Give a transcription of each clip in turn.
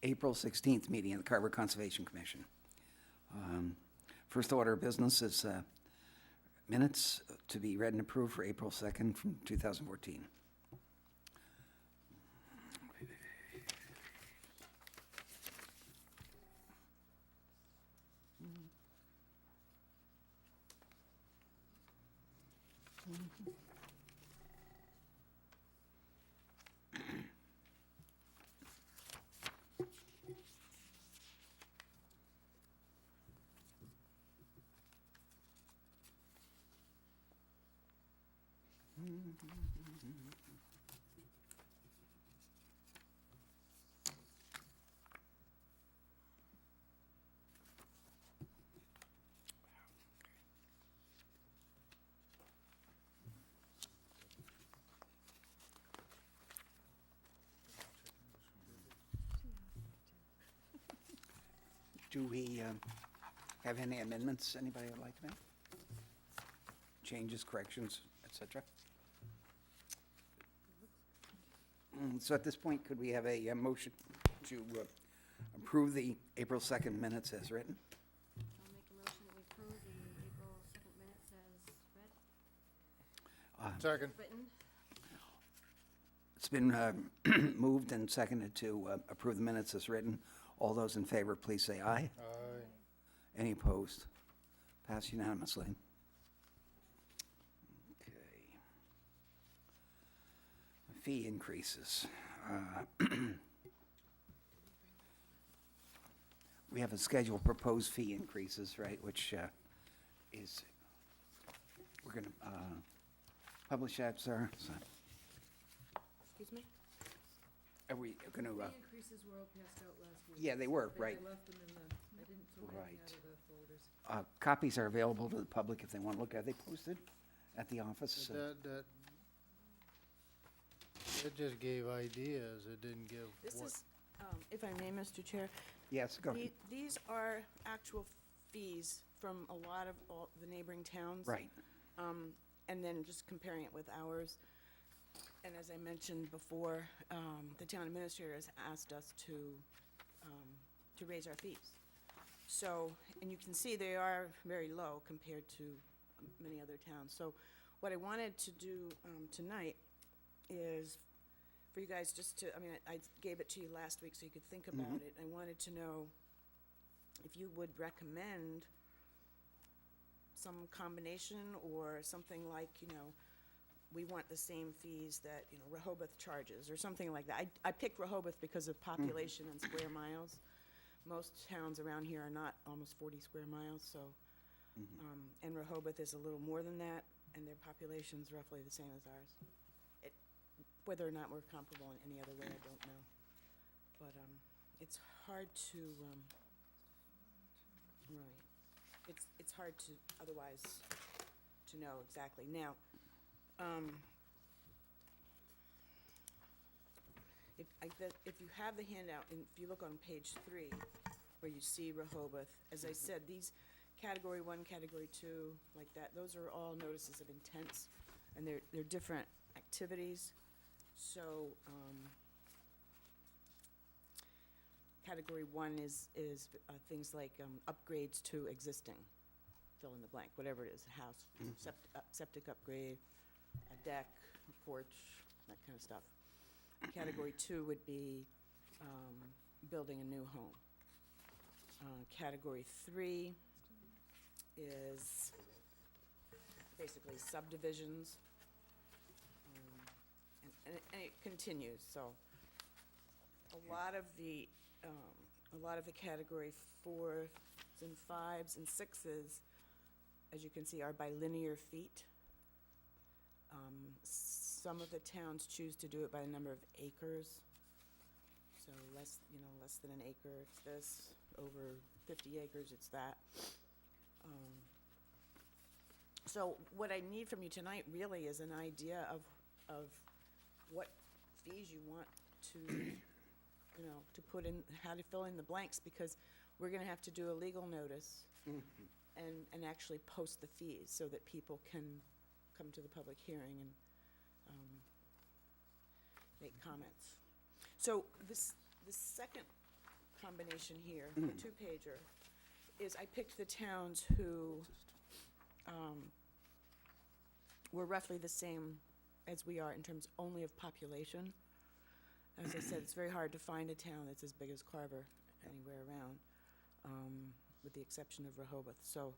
April 16th meeting of the Carver Conservation Commission. First order of business is minutes to be read and approved for April 2nd from 2014. Do we have any amendments anybody would like to make? Changes, corrections, etc.? So at this point, could we have a motion to approve the April 2nd minutes as written? I'll make a motion that we approve the April 2nd minutes as read. Second. Written. It's been moved and seconded to approve the minutes as written. All those in favor, please say aye. Aye. Any opposed? Passed unanimously. Okay. Fee increases. We have a schedule of proposed fee increases, right, which is, we're going to publish that, sir? So, Excuse me? are we going to, The increases were all passed out last week. yeah, they were, But right. I left them in the, I didn't took anything Right. out of the folders. Copies are available to the public if they want to look at. Are they posted at the office? That just gave ideas, it didn't give This what. is, if I may, Mr. Chair, Yes, go ahead. these are actual fees from a lot of all the neighboring towns. Right. And then just comparing it with ours. And as I mentioned before, the town administrator has asked us to raise our fees. So, and you can see they are very low compared to many other towns. So what I wanted to do tonight is for you guys just to, I mean, I gave it to you last week so you could think about it. I wanted to know if you would recommend some combination or something like, we want the same fees that, Rehoboth charges or something like that. I picked Rehoboth because of population and square miles. Most towns around here are not almost 40 square miles, so, and Rehoboth is a little more than that, and their population's roughly the same as ours. Whether or not we're comparable in any other way, I don't know. But it's hard to, right, it's hard to otherwise to know exactly. Now, if you have the handout, and if you look on page 3, where you see Rehoboth, as I said, these Category 1, Category 2, like that, those are all notices of intents, and they're different activities. So, Category 1 is things like upgrades to existing, fill in the blank, whatever it is, a house, septic upgrade, a deck, a porch, that kind of stuff. Category 2 would be building a new home. Category 3 is basically subdivisions. And it continues, so a lot of the Category 4s and 5s and 6s, as you can see, are by linear feet. Some of the towns choose to do it by the number of acres. So less than an acre, it's this. Over 50 acres, it's that. So what I need from you tonight really is an idea of what fees you want to, to put in, how to fill in the blanks, because we're gonna have to do a legal notice and actually post the fees so that people can come to the public hearing and make comments. So the second combination here, the two-pager, is I picked the towns who were roughly the same as we are in terms only of population. As I said, it's very hard to find a town that's as big as Carver anywhere around, with the exception of Rehoboth. So,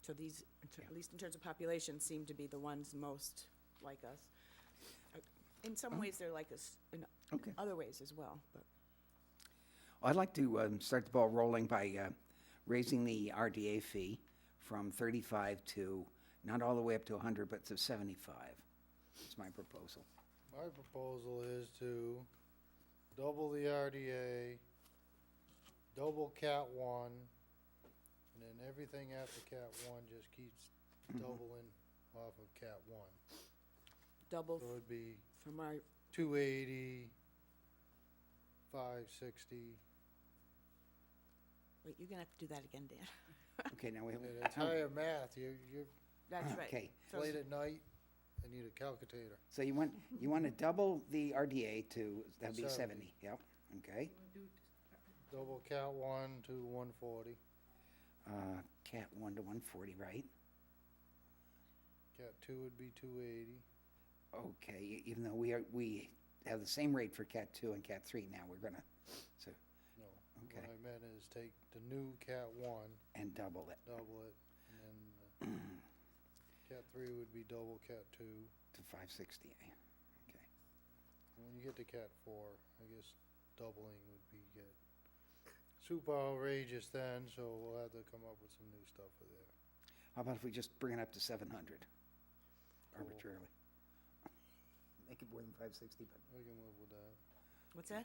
so these, at least in terms of population, seem to be the ones most like us. In some ways, they're like us in Okay. other ways as well, but. I'd like to start the ball rolling by raising the RDA fee from 35 to, not all the way up to 100, but to 75. That's my proposal. My proposal is to double the RDA, double Cat 1, and then everything after Cat 1 just keeps doubling off of Cat 1. Double So it'd be from our, 280, 560. wait, you're gonna have to do that again, Dan. Okay, now we have. It's higher math. You're That's right. Okay, So- late at night. I need a calculator. so you want to double the RDA to, that'd be 70. 70, yep, okay. You wanna do Double Cat 1 to 140. Cat 1 to 140, right? Cat 2 would be 280. Okay, even though we have the same rate for Cat 2 and Cat 3 now, we're gonna, so, No. Okay. What I meant is take the new Cat 1, and double it double it, and then Cat 3 would be double Cat 2. to 560, okay. And when you get to Cat 4, I guess doubling would be get super outrageous then, so we'll have to come up with some new stuff for there. How about if we just bring it up to 700 Cool. arbitrarily? Make it more than 560, but, I can live with that. What's that?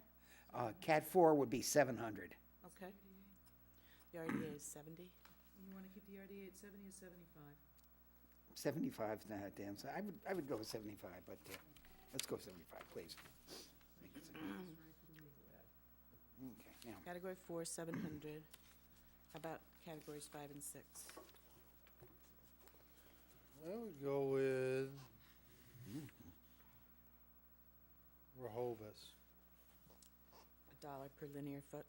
Cat 4 would be 700. Okay. The RDA is 70. You wanna keep the RDA at 70 or 75? 75, Dan, so I would go with 75, but let's go 75, please. Make it 75. Right for the legal ad. Okay, now, Category 4, 700. How about categories 5 and 6? I would go with Rehoboth. $1 per linear foot,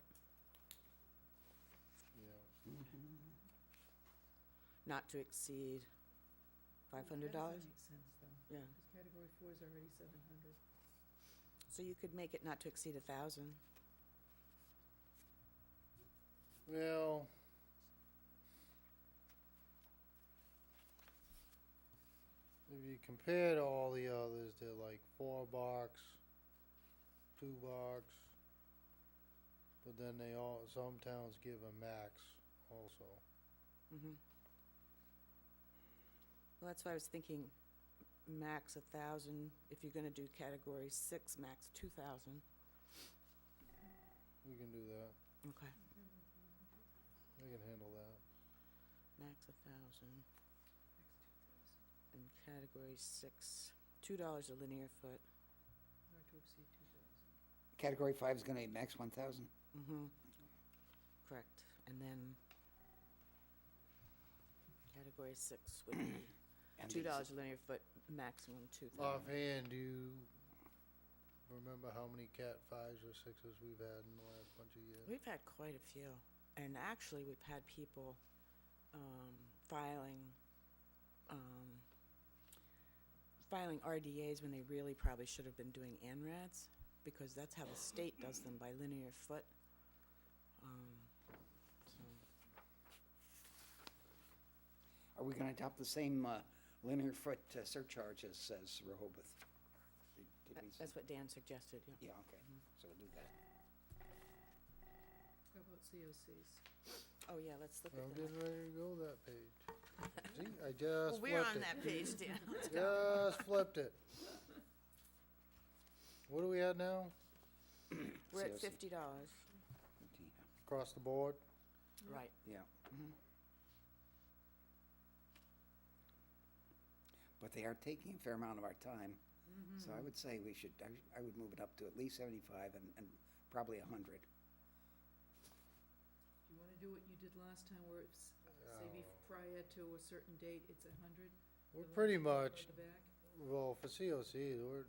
Yeah. not to exceed $500. That doesn't make sense, though, Yeah. because category 4 is already 700. So you could make it not to exceed 1,000. Well, if you compare to all the others, they're like $4, $2, but then some towns give a max also. Mhm. Well, that's why I was thinking max 1,000. If you're gonna do category 6, max 2,000. We can do that. Okay. I can handle that. Max 1,000. In category 6, $2 a linear foot. Not to exceed 2,000. Category 5 is going to be max 1,000? Mm-hmm. Correct. And then category 6 would be And $2 a linear foot, maximum 2,000. Offhand, do you remember how many Cat 5s or 6s we've had in the last bunch of years? We've had quite a few, and actually, we've had people filing RDAs when they really probably should have been doing ANRADs, because that's how the state does them, by linear foot. So, Are we going to adopt the same linear foot surcharge as Rehoboth? Did we say- that's what Dan suggested, yeah. Yeah, okay, so we'll do that. How about COCs? Oh, yeah, let's look I'm at getting that. ready to go that page. See, I just Well, flipped we're on it. that page, Dan. Let's go. Just flipped it. What do we have now? We're at COC. $50, Across the board? right. Yeah. But they are taking a fair amount of our time, so I would say we should, I would move it up to at least 75 and probably 100. Do you wanna do what you did last time, where it's, say, prior to a certain date, it's 100? We're the pretty left much, or the back? well, for COCs,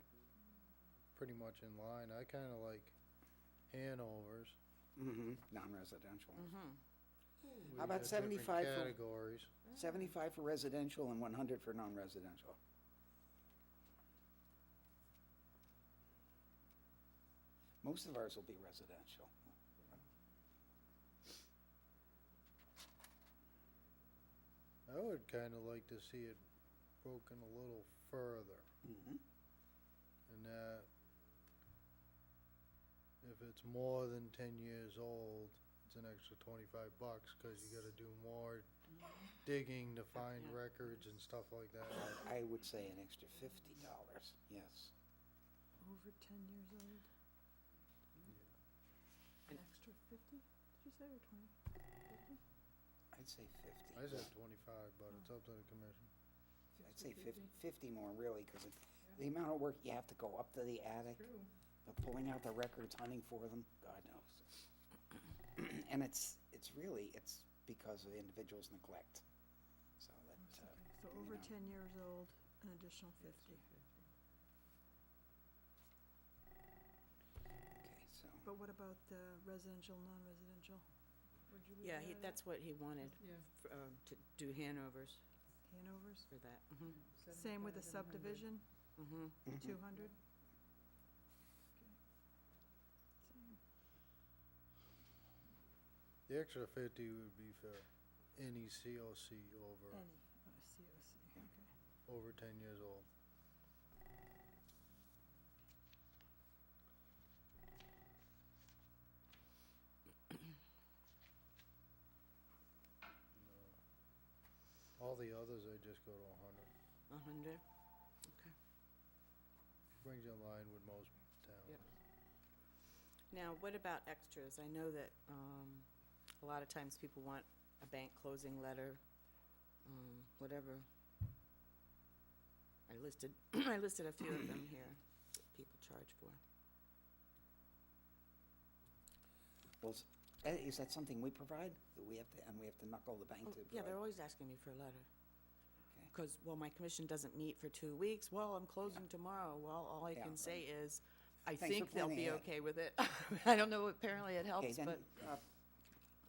pretty much in line. I kinda like Hanover's. Non-residential. We How about got different 75 for- categories. 75 for residential and 100 for non-residential. Most of ours will be residential. I would kinda like to see it broken a little further, Mhm. in that if it's more than 10 years old, it's an extra $25, 'cause you gotta do more digging to find Yeah. records and stuff like that. I would say an extra $50, yes. Over 10 years old? An extra 50, did you say, or 20? 50? I'd say 50. I said 25, but it's up to the commission. I'd say 50 more, really, because the amount of work you have to go up to the attic, True. pulling out the records, hunting for them, God knows. And it's really, it's because of individuals' neglect. So that, So you over know. 10 years old, an additional 50. okay, so, But what about residential, non-residential? Where'd you leave Yeah, that at? that's what he wanted, Yeah, to do Hanover's Hanover's. for that. Same with the subdivision, Mhm. 200? Same. The extra 50 would be for any COC over, Any, COC, okay. over 10 years old. All the others, I just go to 100. 100, okay. Brings you in line with most towns. Yep. Now, what about extras? I know that, a lot of times people want a bank closing letter, whatever. I listed, I listed a few of them here that people charge for. well, is that something we provide? That we have to, and we have to knuckle the bank Oh, to yeah, they're provide? always asking me for a letter. Okay. Because, well, my commission doesn't meet for 2 weeks. Well, I'm closing tomorrow. Well, all I Yeah, can say is, I Thanks for think they'll planning be ahead. okay with it. I don't know, apparently it Okay, helps, then, but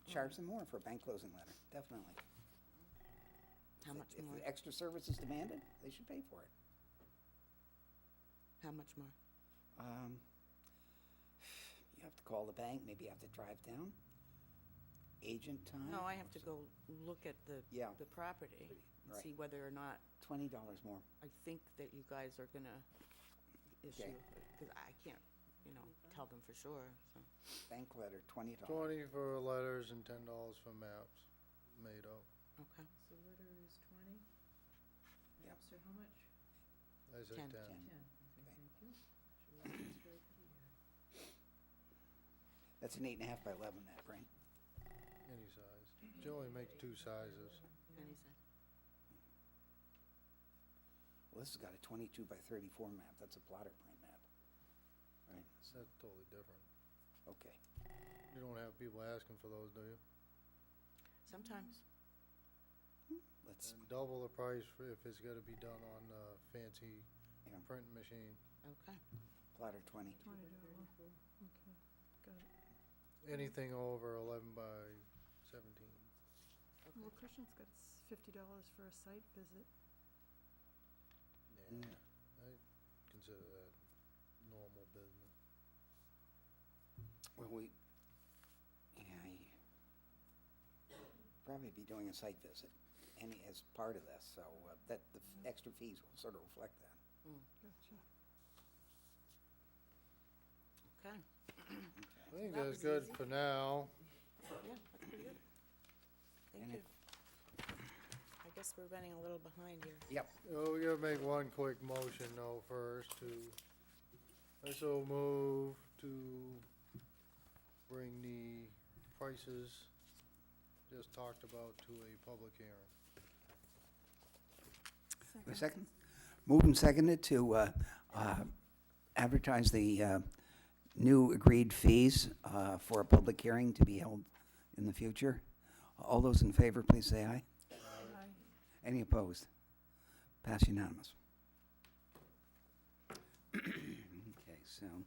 charge them more for a bank closing letter, definitely. how much If more? the extra service is demanded, they should pay for it. How much more? You have to call the bank, maybe you have to drive down. Agent time. No, I have to go look at Yeah. the property and Right. see whether or not $20 more. I think that you guys are gonna issue, Okay. because I can't, tell them for sure, so. Bank letter, $20. 20 for letters and $10 for maps made up. Okay. So letter is 20? Yep. Maps are how much? I said 10. 10. 10, okay, Okay. thank you. Should write this right for the year. That's an 8.5 by 11 map, right? Any size. You only make 2 sizes. And he said, Well, this has got a 22 by 34 map. That's a plotter print map. Right, so, That's totally different. okay. You don't have people asking for those, do you? sometimes, Let's, And double the price if it's gotta be done on a fancy Yeah. printing machine. okay. plotter 20. $20, okay, got it. Anything over 11 by 17. Well, Christian's got $50 for a site visit. Yeah, I consider that normal business. Well, probably be doing a site visit as part of this, so that the extra fees will sort of reflect that. Gotcha. Okay, I think That that's was good easy. for now. yeah, that's pretty good. Thank And you. I guess we're running a little behind here. Yep. Oh, we gotta make one quick motion though first I so move to bring the prices just talked about to a public hearing. A second? Moved and seconded to advertise the new agreed fees for a public hearing to be held in the future. All those in favor, please say aye. Aye. Any opposed? Pass unanimous. Okay, soon.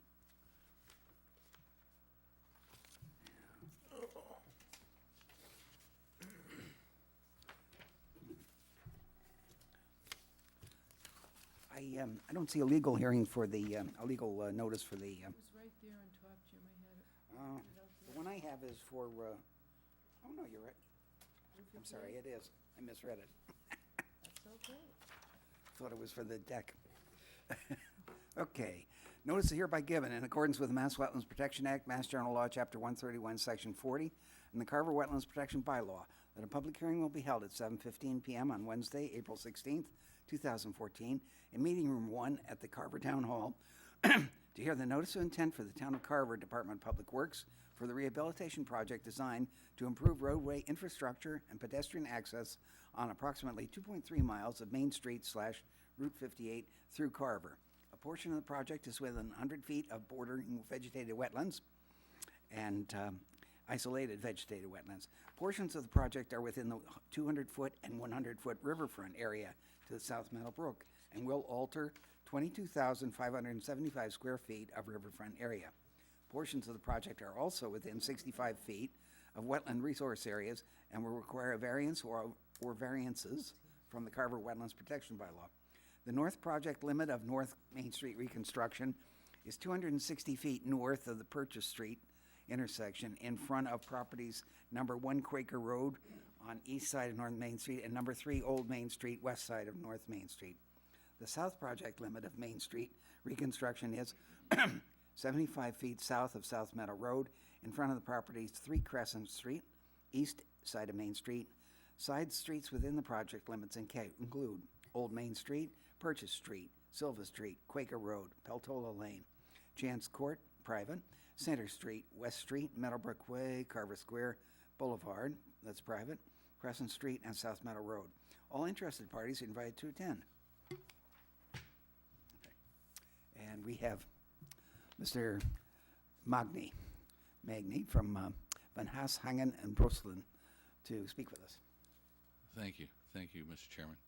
I don't see a legal hearing for the, a legal notice for the, It was right there on top, Jim, I had it. oh, printed out the there. one I have is for, oh, no, you're right. I'm sorry, it is. I misread it. That's okay. Thought it was for the deck. Okay. Notice is hereby given in accordance with the Mass Wetlands Protection Act, Mass General Law, Chapter 131, Section 40, and the Carver Wetlands Protection Bylaw, that a public hearing will be held at 7:15 PM on Wednesday, April 16th, 2014, in Meeting Room 1 at the Carver Town Hall, to hear the notice of intent for the Town of Carver Department of Public Works for the rehabilitation project designed to improve roadway infrastructure and pedestrian access on approximately 2.3 miles of Main Street / Route 58 through Carver. A portion of the project is within 100 feet of bordering vegetated wetlands and isolated vegetated wetlands. Portions of the project are within the 200-foot and 100-foot riverfront area to the South Meadowbrook and will alter 22,575 square feet of riverfront area. Portions of the project are also within 65 feet of wetland resource areas and will require a variance or variances from the Carver Wetlands Protection Bylaw. The north project limit of North Main Street reconstruction is 260 feet north of the Purchase Street intersection in front of properties number 1 Quaker Road on east side of North Main Street and number 3 Old Main Street west side of North Main Street. The south project limit of Main Street reconstruction is 75 feet south of South Meadow Road in front of the properties 3 Crescent Street, east side of Main Street. Side streets within the project limits include Old Main Street, Purchase Street, Silva Street, Quaker Road, Peltola Lane, Chance Court, private, Center Street, West Street, Meadowbrook Way, Carver Square Boulevard, that's private, Crescent Street, and South Meadow Road. All interested parties are invited to attend. Okay. And we have Mr. Magni from Van Haashangen and Brooklyn to speak with us. Thank you, Mr. Chairman.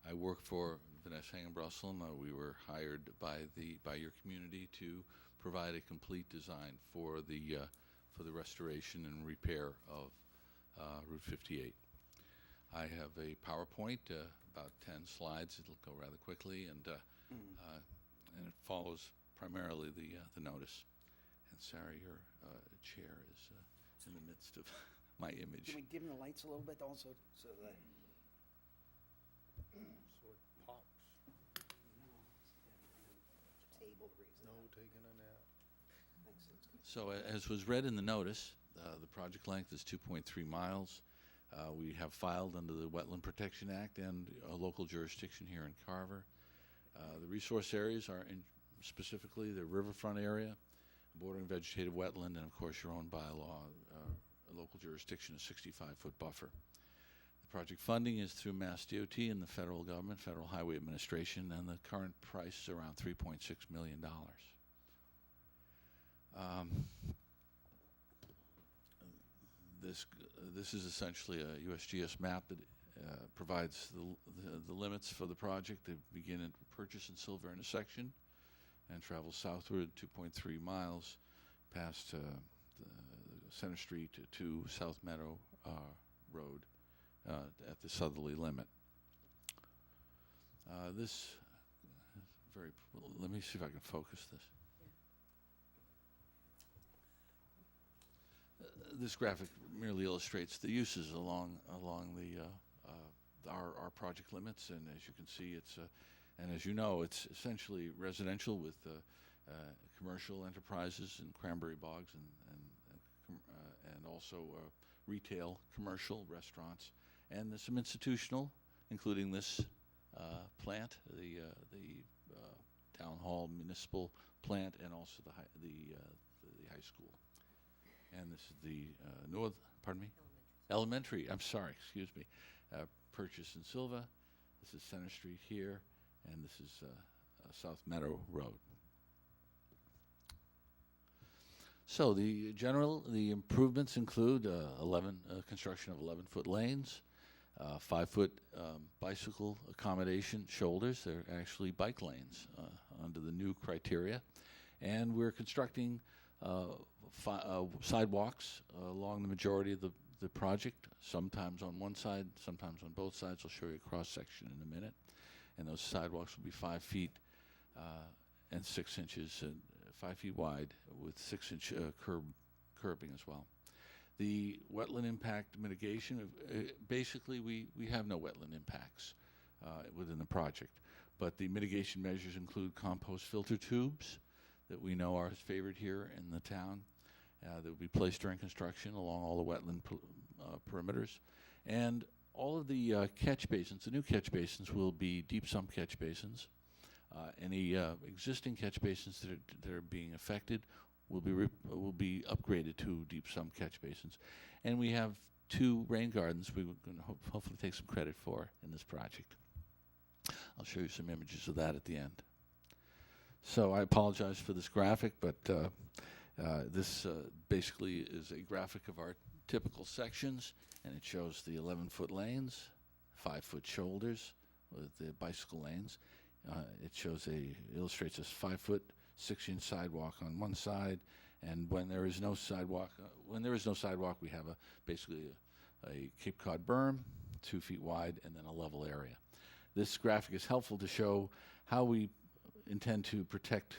I work for Vanessa Hagen-Brussel. We were hired by your community to provide a complete design for the restoration and repair of Route 58. I have a PowerPoint, about 10 slides. It'll go rather quickly, and it follows primarily the notice. And Sarah, your chair is in the midst of my image. Can we dim the lights a little bit also so that... So it pops. Table reason. No taking a nap. Thanks, that's good. So as was read in the notice, the project length is 2.3 miles. We have filed under the Wetland Protection Act and a local jurisdiction here in Carver. The resource areas are specifically the riverfront area, bordering vegetative wetland, and of course your own bylaw, a local jurisdiction, a 65-foot buffer. The project funding is through Mass DOT and the federal government, Federal Highway Administration, and the current price is around $3.6 million. This is essentially a USGS map that provides the limits for the project. They begin at Purchase and Silver intersection and travel southward 2.3 miles past the Center Street to South Meadow Road at the southerly limit. Let me see if I can focus this. This graphic merely illustrates the uses along our project limits, and as you can see, and as you know, it's essentially residential with commercial enterprises in Cranberry Bogs and also retail, commercial restaurants, and there's some institutional, including this plant, the town hall municipal plant, and also the high school. And this is the elementary. I'm sorry, excuse me. Purchase and Silva. This is Center Street here, and this is South Meadow Road. So the improvements include construction of 11-foot lanes, 5-foot bicycle accommodation shoulders. They're actually bike lanes under the new criteria. And we're constructing sidewalks along the majority of the project, sometimes on one side, sometimes on both sides. I'll show you a cross-section in a minute. And those sidewalks will be 5 feet and 6 inches, and 5 feet wide with 6-inch curbing as well. The wetland impact mitigation, basically we have no wetland impacts within the project, but the mitigation measures include compost filter tubes that we know are favored here in the town that will be placed during construction along all the wetland perimeters. And all of the catch basins, the new catch basins will be deep sump catch basins. Any existing catch basins that are being affected will be upgraded to deep sump catch basins. And we have 2 rain gardens we can hopefully take some credit for in this project. I'll show you some images of that at the end. So I apologize for this graphic, but this basically is a graphic of our typical sections, and it shows the 11-foot lanes, 5-foot shoulders with the bicycle lanes. It illustrates a 5-foot, 6-inch sidewalk on one side, and when there is no sidewalk, we have basically a Cape Cod berm, 2 feet wide, and then a level area. This graphic is helpful to show how we intend to protect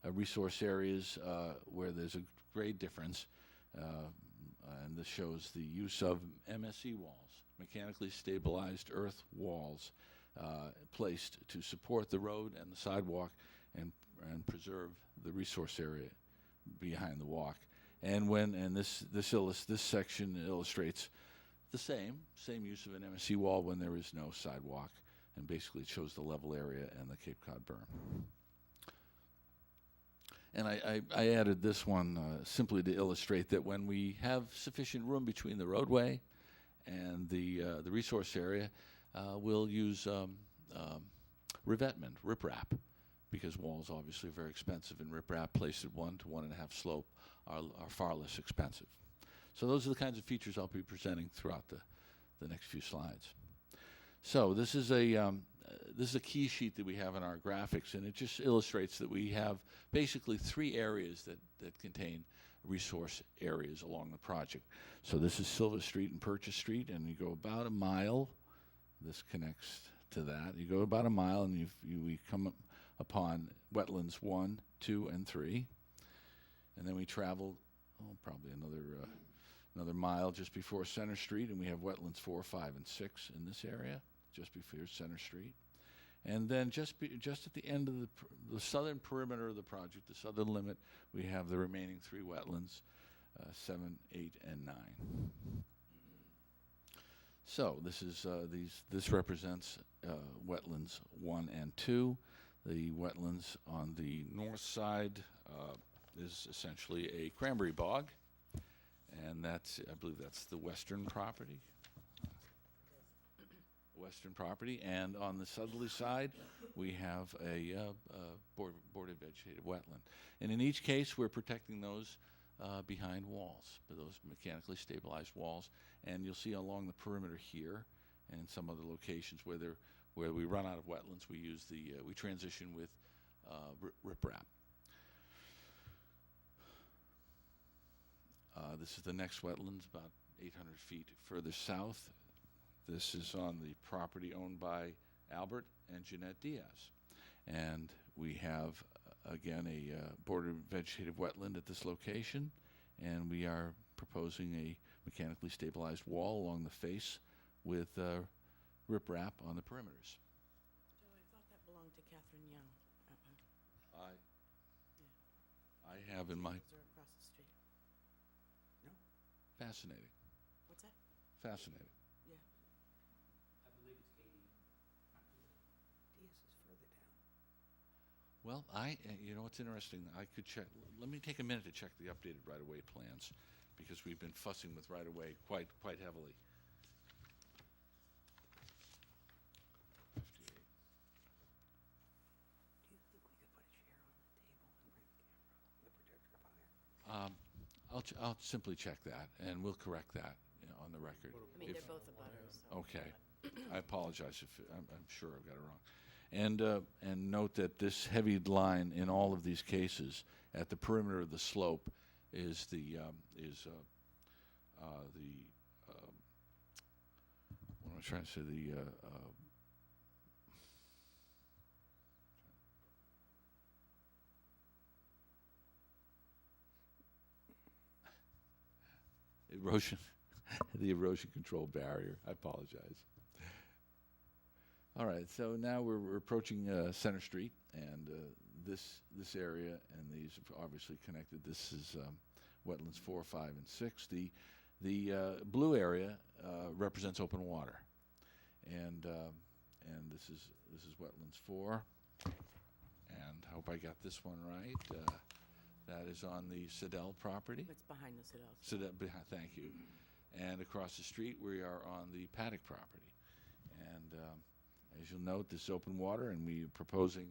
resource areas where there's a grade difference, and this shows the use of MSE walls, mechanically stabilized earth walls, placed to support the road and the sidewalk and preserve the resource area behind the walk. And this section illustrates the same use of an MSE wall when there is no sidewalk, and basically it shows the level area and the Cape Cod berm. And I added this one simply to illustrate that when we have sufficient room between the roadway and the resource area, we'll use revetment, riprap, because walls obviously are very expensive, and riprap placed at 1 to 1.5 slope are far less expensive. So those are the kinds of features I'll be presenting throughout the next few slides. So this is a key sheet that we have in our graphics, and it just illustrates that we have basically 3 areas that contain resource areas along the project. So this is Silver Street and Purchase Street, and you go about a mile. This connects to that. You go about a mile, and we come upon wetlands 1, 2, and 3, and then we travel probably another mile just before Center Street, and we have wetlands 4, 5, and 6 in this area just before Center Street. And then just at the end of the southern perimeter of the project, the southern limit, we have the remaining 3 wetlands, 7, 8, and 9. So this represents wetlands 1 and 2. The wetlands on the north side is essentially a cranberry bog, and I believe that's the western property. And on the southerly side, we have a bordered vegetative wetland. And in each case, we're protecting those behind walls, those mechanically stabilized walls. And you'll see along the perimeter here, and in some other locations where we run out of wetlands, we transition with riprap. This is the next wetlands, about 800 feet further south. This is on the property owned by Albert and Jeanette Diaz. And we have, again, a bordered vegetative wetland at this location, and we are proposing a mechanically stabilized wall along the face with riprap on the perimeters. Joe, I thought that belonged to Catherine Young. I have in my... Those are across the street. Fascinating. What's that? Fascinating. Yeah. Diaz is further down. Well, you know what's interesting? I could check. Let me take a minute to check the updated right-of-way plans, because we've been fussing with right-of-way quite heavily. 58. Do you think we could put a chair on the table and bring the camera, the projector up higher? I'll simply check that, and we'll correct that on on the record. I mean, they're both abutters, so. Okay. I apologize if, I'm sure I've got it wrong. And note that this heavy line in all of these cases at the perimeter of the slope is what am I trying to say, erosion, the erosion control barrier. I apologize. All right, so now we're approaching Center Street, and this area and these are obviously connected. This is wetlands 4, 5, and 6. The blue area represents open water, and this is wetlands 4. And I hope I got this one right. That is on the Siddell property. It's behind the Siddell. Thank you. And across the street, we are on the Paddock property. And as you'll note, this is open water, and we're proposing,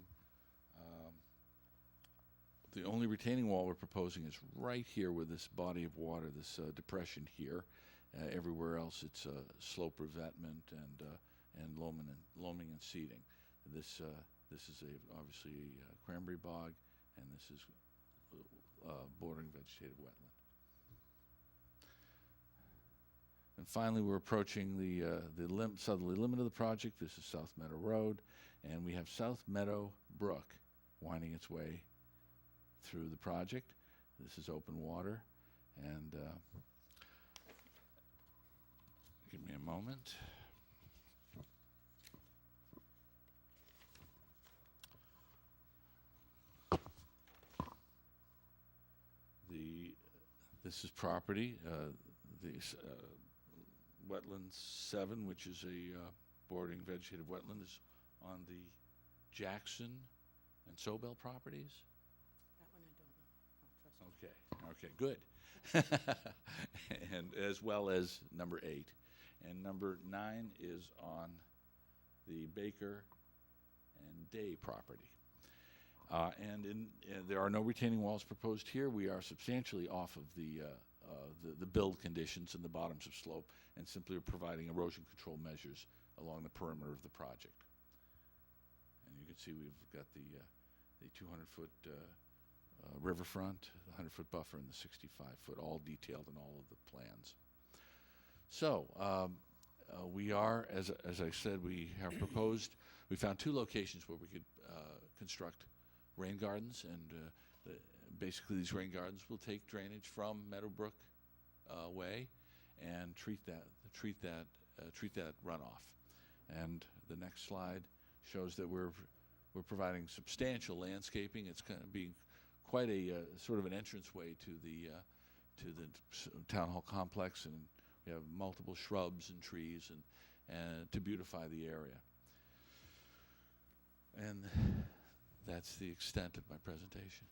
the only retaining wall we're proposing is right here with this body of water, this depression here. Everywhere else, it's slope revetment and loaming and seeding. This is obviously a cranberry bog, and this is bordering vegetative wetland. And finally, we're approaching the southerly limit of the project. This is South Meadow Road, and we have South Meadow Brook winding its way through the project. This is open water, and give me a moment. This is property, wetland 7, which is a bordering vegetative wetland, is on the Jackson and Sobel properties. That one I don't know. I'll trust you. Okay, good. And as well as number 8. And number 9 is on the Baker and Day property. There are no retaining walls proposed here. We are substantially off of the build conditions in the bottoms of slope, and simply are providing erosion control measures along the perimeter of the project. And you can see we've got the 200-foot riverfront, the 100-foot buffer, and the 65-foot, all detailed in all of the plans. So we are, as I said, we have proposed. We found 2 locations where we could construct rain gardens, and basically these rain gardens will take drainage from Meadowbrook Way and treat that runoff. And the next slide shows that we're providing substantial landscaping. It's going to be quite a sort of an entranceway to the town hall complex, and we have multiple shrubs and trees and to beautify the area. And that's the extent of my presentation.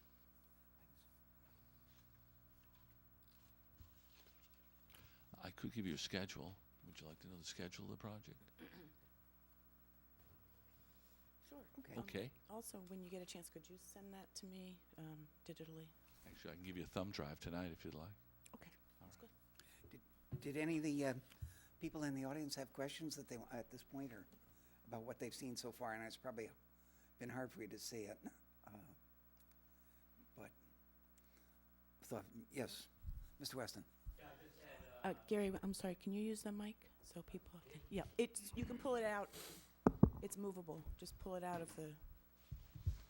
I could give you a schedule. Would you like to know the schedule of the project? Sure. Okay. Okay. Also, when you get a chance, could you send that to me digitally? Actually, I can give you a thumb drive tonight if you'd like. Okay, that's good. Did any of the people in the audience have questions that they at this point, or about what they've seen so far? And it's probably been hard for you to see it, but thought, yes, Mr. Weston. Gary, I'm sorry, can you use the mic so people can, yeah, you can pull it out. It's movable. Just pull it out of the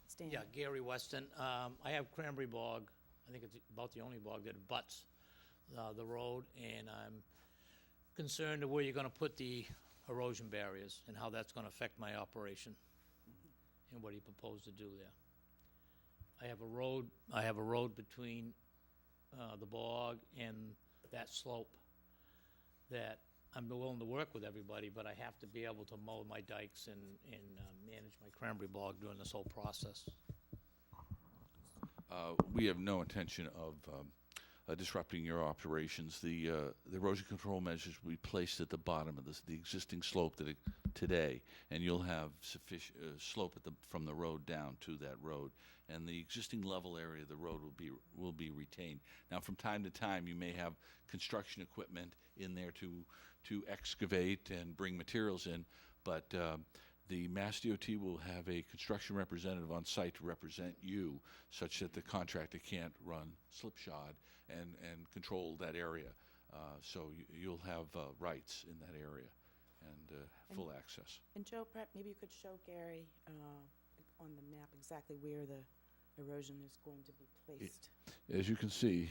stand. Yeah, Gary Weston. I have Cranberry Bog. I think it's about the only bog that abuts the road, and I'm concerned of where you're gonna put the erosion barriers and how that's gonna affect my operation, and what do you propose to do there. I have a road between the bog and that slope that I'm willing to work with everybody, but I have to be able to mow my dikes and manage my cranberry bog during this whole process. We have no intention of disrupting your operations. The erosion control measures will be placed at the bottom of the existing slope that today, and you'll have sufficient slope from the road down to that road, and the existing level area of the road will be retained. Now, from time to time, you may have construction equipment in there to excavate and bring materials in, but the Mass DOT will have a construction representative on site to represent you, such that the contractor can't run slipshod and control that area. So you'll have rights in that area and full access. And Joe, perhaps maybe you could show Gary on the map exactly where the erosion is going to be placed. As you can see,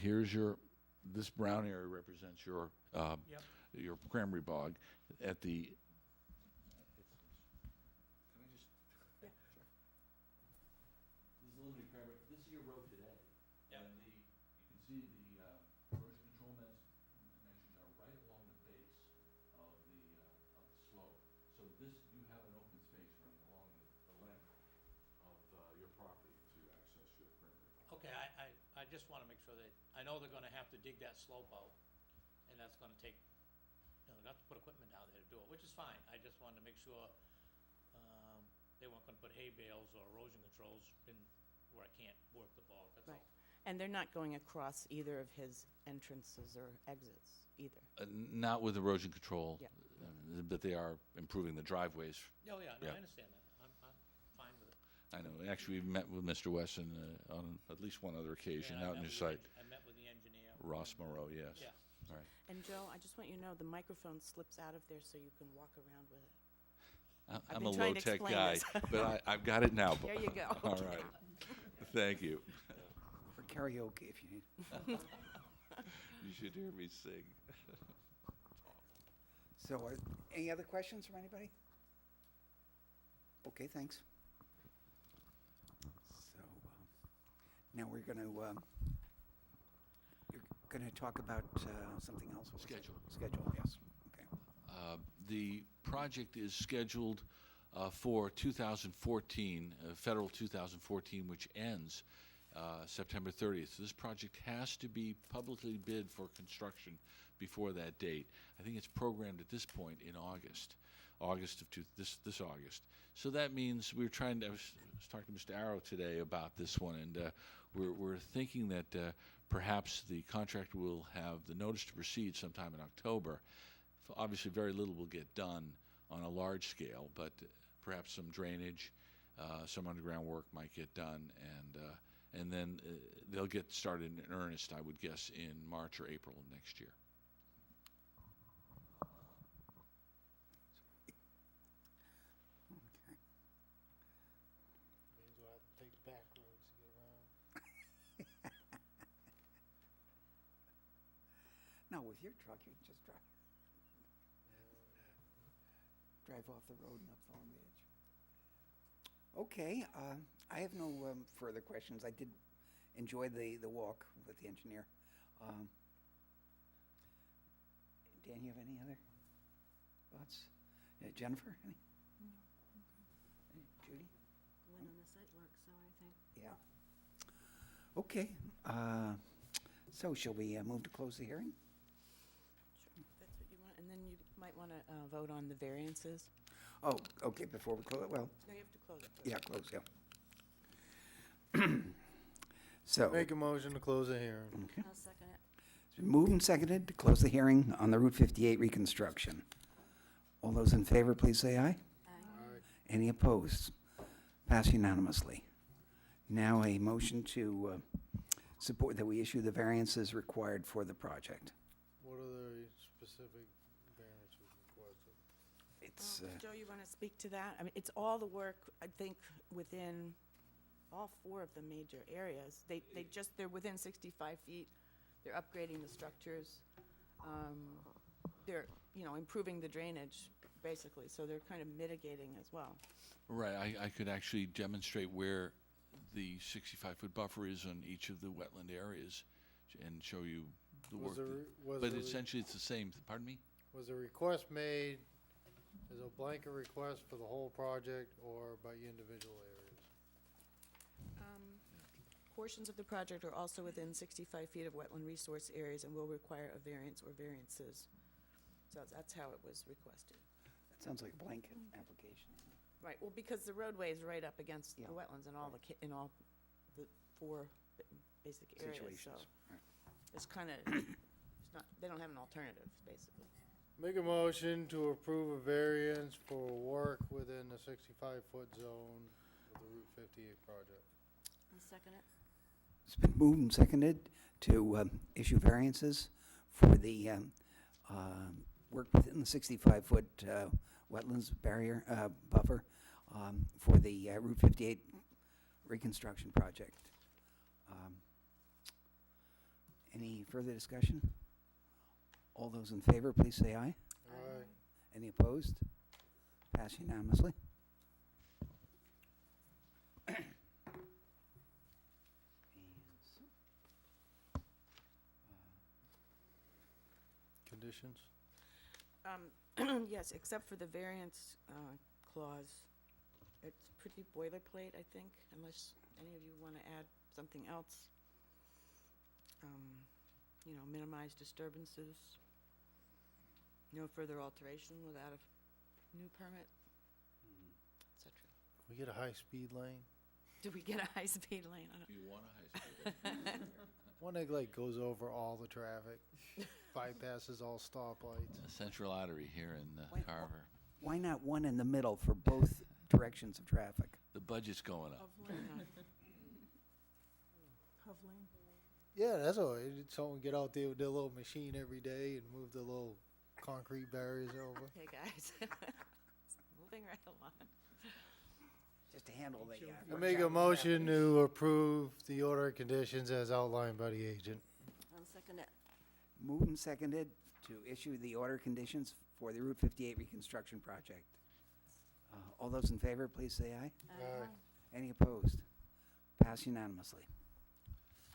this brown area represents your cranberry bog. At the This is your road today. Yep. And you can see the erosion control measures are right along the base of the slope. So you have an open space running along the length of your property to access your cranberry bog. Okay, I just want to make sure that, I know they're going to have to dig that slope out, and that's going to take, they're going to have to put equipment down there to do it, which is fine. I just wanted to make sure they weren't going to put hay bales or erosion controls in where I can't work the bog, that's all. Right. And they're not going across either of his entrances or exits either. Not with erosion control, Yeah. But they are improving the driveways. Oh, yeah, no, Yeah. I understand that. I'm fine with it. I know, actually, we've met with Mr. Wesson on at least one other occasion Yeah, out in your site. I met with the engineer. Ross Moreau, yes. Yeah. All right. And Joe, I just want you to know, the microphone slips out of there so you can walk around with it. I'm been a trying to low-tech explain guy, this. but I've got it now. There you go. All right. Thank you. For karaoke, if you need. You should hear me sing. So, any other questions from anybody? Okay, thanks. So, now we're going to, you're going to talk about something else? What was it? Schedule. Schedule, yes. Okay. The project is scheduled for 2014, federal 2014, which ends September 30th. So this project has to be publicly bid for construction before that date. I think it's programmed at this point in August of this August. So that means I was talking to Mr. Arrow today about this one, and we're thinking that perhaps the contractor will have the notice to proceed sometime in October. Obviously, very little will get done on a large scale, but perhaps some drainage, some underground work might get done, and then they'll get started in earnest, I would guess, in March or April of next year. Okay. Means we'll have to take back roads to get around. Now, with your truck, you can just drive off the road and up the Long Edge. Okay, I have no further questions. I did enjoy the walk with the engineer. Dan, you have any other thoughts? Jennifer, any? Judy? Went on the site work, so I think. Yeah. Okay, so shall we move to close the hearing? Sure, if that's what you want. And then you might want to vote on the variances. Oh, okay, before we close it, well, No, you have to close it first. yeah, close, yeah. So, Make a motion to close the hearing. okay. I'll second it. It's been moved and seconded to close the hearing on the Route 58 reconstruction. All those in favor, please say aye. Aye. Any opposed? Pass unanimously. Now a motion to support that we issue the variances required for the project. What are the specific variances requested? It's, Joe, you want to speak to that? I mean, it's all the work, I think, within all four of the major areas. They're within 65 feet. They're upgrading the structures. They're, improving the drainage, basically, so they're kind of mitigating as well. Right, I could actually demonstrate where the 65-foot buffer is on each of the wetland areas and show you the work. But essentially, it's the same, pardon me? Was the request made as a blanket request for the whole project or by individual areas? Portions of the project are also within 65 feet of wetland resource areas and will require a variance or variances. So that's how it was requested. Sounds like a blanket application. Right, well, because the roadway is right up against the Yeah, wetlands in all in all the four basic areas, so Situations. Right. it's kinda, it's not, they don't have an alternative, basically. Make a motion to approve a variance for work within the 65-foot zone of the Route 58 project. I'll second it. It's been moved and seconded to issue variances for the work within the 65-foot wetlands barrier buffer for the Route 58 reconstruction project. Any further discussion? All those in favor, please say aye. Aye. Any opposed? Pass unanimously. Conditions? Yes, except for the variance clause, it's pretty boilerplate, I think, unless any of you want to add something else. You know, minimize disturbances, no further alteration without a new permit, et cetera. We get a high-speed lane? Do we get a high-speed lane? I don't, You want a high speed? One that like goes over all the traffic, bypasses all stoplights. A central artery here in Wait, Carver. Why not one in the middle for both directions of traffic? The budget's going up. Hove Lane. Yeah, that's all right. Someone get out there with their little machine every day and move the little concrete barriers over. Hey, guys. Moving right along. Just to handle the. I make a motion to approve the order of conditions as outlined by the agent. I'll second it. Moved and seconded to issue the order conditions for the Route 58 reconstruction project. All those in favor, please say aye. Aye. Any opposed? Pass unanimously.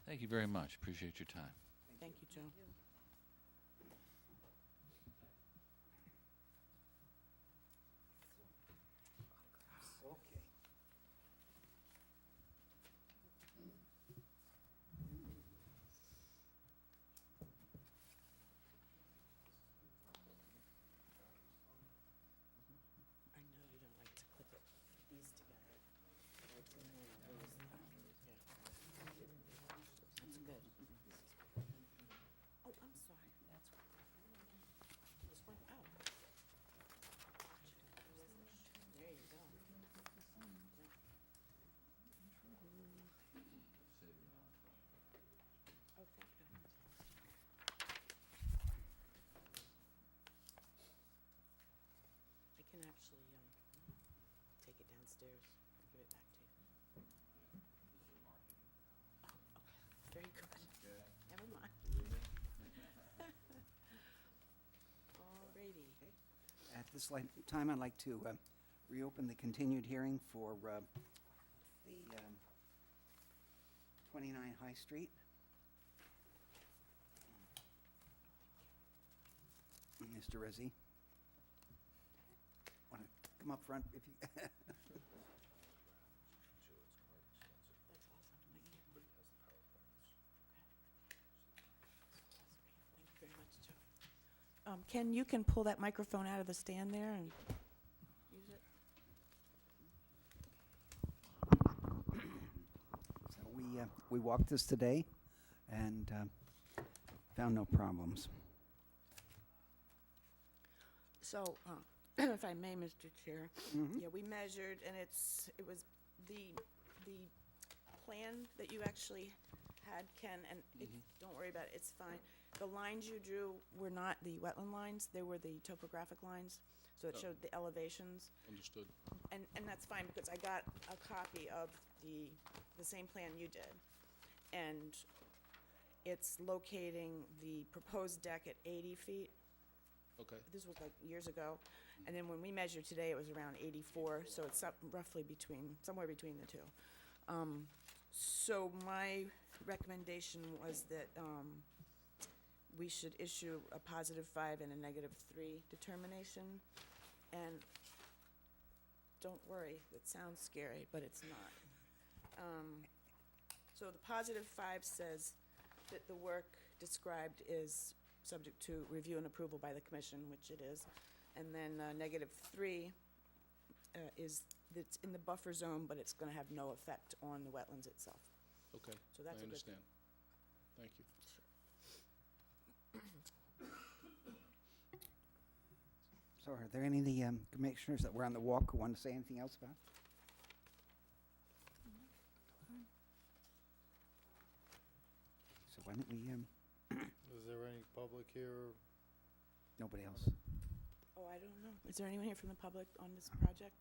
Thank you very much. Appreciate your time. Thank you, Joe. Okay. I know you don't like to clip these together. but I didn't wanna lose them. Yeah. That's good. Oh, I'm sorry. That's this one. Oh. There you go. Oh, thank you. I can actually take it downstairs and give it back to you. Okay, very good. Never mind. Alrighty. At this time, I'd like to reopen the continued hearing for the 29 High Street. Mr. Rezzi, want to come up front if you... That's awesome. Thank you very much, Joe. Ken, you can pull that microphone out of the stand there and use it. So we walked this today and found no problems. So, if I may, Mr. Chair, Mhm. yeah, we measured, and it was the plan that you actually had, Ken, and don't worry about it, it's fine. The lines you drew were not the wetland lines, they were the topographic lines, so it showed the elevations. Understood. And that's fine, because I got a copy of the same plan you did. And it's locating the proposed deck at 80 feet. Okay. This was like years ago. And then when we measured today, it was around 84, so it's up roughly somewhere between the two. So my recommendation was that we should issue a +5 and a -3 determination. And don't worry, it sounds scary, but it's not. So the +5 says that the work described is subject to review and approval by the commission, which it is. And then -3 is, it's in the buffer zone, but it's gonna have no effect on the wetlands itself. Okay, So I that's a good thing. understand. Thank you. So are there any of the commissioners that were on the walk who want to say anything else about it? So why don't we, Is there any public here? nobody else? Oh, I don't know. Is there anyone here from the public on this project?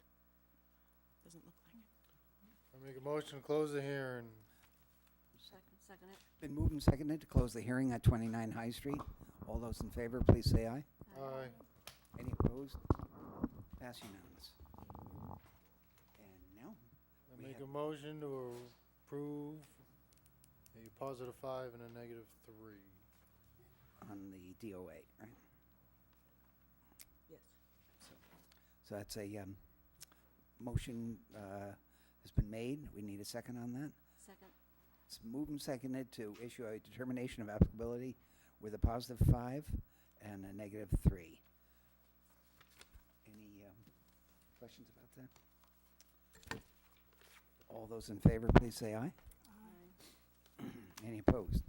Doesn't look like it. I make a motion to close the hearing. Second it. Been moved and seconded to close the hearing at 29 High Street. All those in favor, please say aye. Aye. Any opposed? Pass unanimous. And now, I We make have- a motion to approve a +5 and a -3. on the DOA, right? Yes. So that's a motion has been made. We need a second on that. Second. It's moved and seconded to issue a determination of applicability with a +5 and a -3. Any questions about that? All those in favor, please say aye. Aye. Any opposed?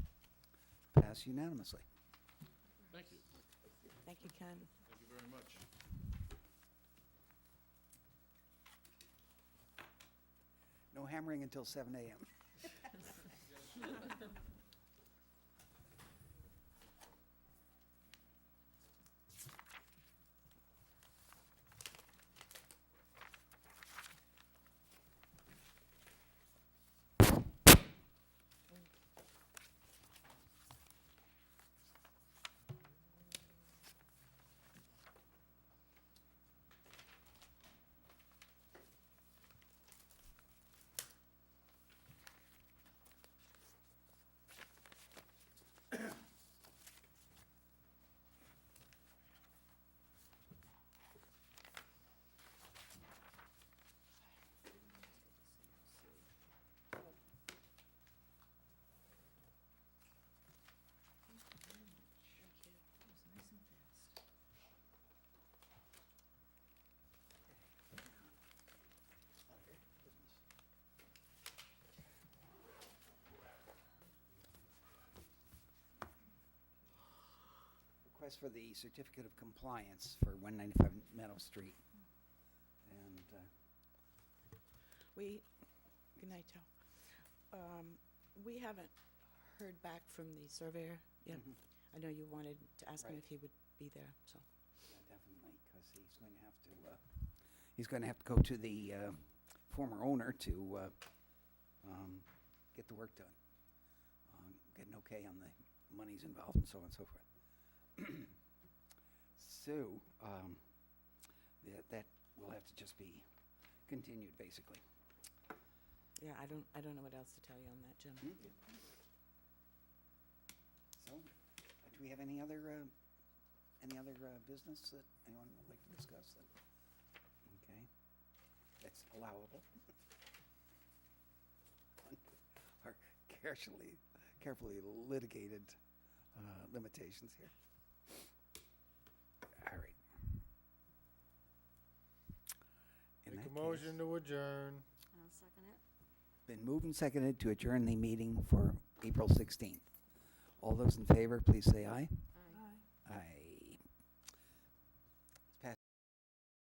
Pass unanimously. Thank you. Thank you, Ken. Thank you very much. No hammering until 7 a.m. Request for the certificate of compliance for 195 Meadow Street. And Good night, Joe. We haven't heard back from the surveyor yet. Mhm. I know you wanted to ask him Right. if he would be there, so. yeah, definitely, because he's going to have to go to the former owner to get the work done. Get an okay on the monies involved and so on and so forth. So, that will have to just be continued, basically. Yeah, I don't know what else to tell you on that, Jim. So, do we have any other business that anyone would like to discuss? Okay, that's allowable. Our carefully litigated limitations here. All right. In Make a that motion case, to adjourn. I'll second it. been moved and seconded to adjourn the meeting for April 16th. All those in favor, please say aye. Aye. Aye.